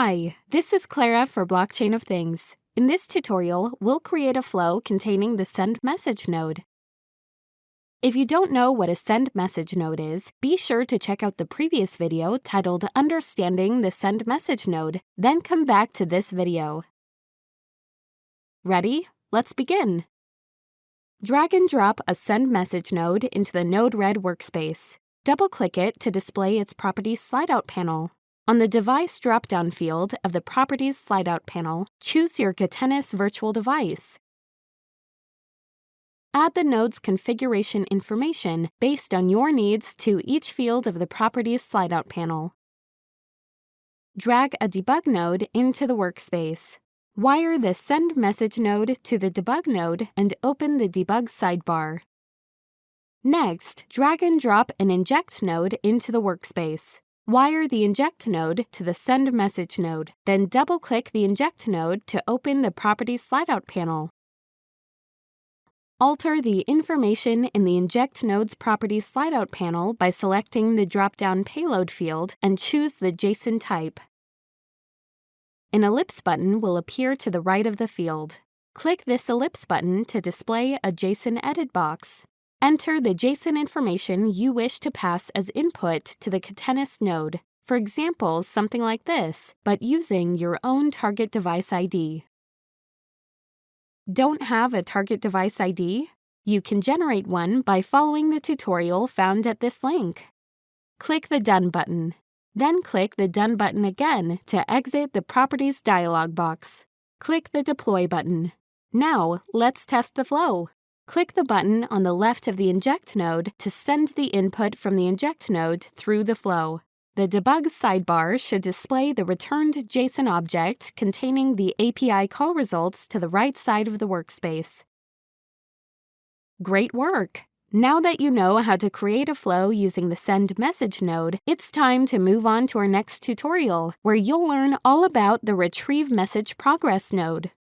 Hi, this is Clara for Blockchain of Things. In this tutorial, we'll create a flow containing the send message node. If you don't know what a send message node is, be sure to check out the previous video titled Understanding the Send Message Node, then come back to this video. Ready? Let's begin. Drag and drop a send message node into the Node-RED workspace. Double-click it to display its Properties slide-out panel. On the Device drop-down field of the Properties slide-out panel, choose your Catenis virtual device. Add the node's configuration information based on your needs to each field of the Properties slide-out panel. Drag a debug node into the workspace. Wire the Send Message node to the Debug node and open the Debug sidebar. Next, drag and drop an Inject node into the workspace. Wire the Inject node to the Send Message node, then double-click the Inject node to open the Properties slide-out panel. Alter the information in the Inject node's Properties slide-out panel by selecting the drop-down Payload field and choose the JSON type. An ellipse button will appear to the right of the field. Click this ellipse button to display a JSON edit box. Enter the JSON information you wish to pass as input to the Catenis node, for example, something like this, but using your own target device ID. Don't have a target device ID? You can generate one by following the tutorial found at this link. Click the Done button. Then click the Done button again to exit the Properties dialog box. Click the Deploy button. Now, let's test the flow. Click the button on the left of the Inject node to send the input from the Inject node through the flow. The Debug sidebar should display the returned JSON object containing the API call results to the right side of the workspace. Great work! Now that you know how to create a flow using the Send Message node, it's time to move on to our next tutorial, where you'll learn all about the Retrieve Message Progress node.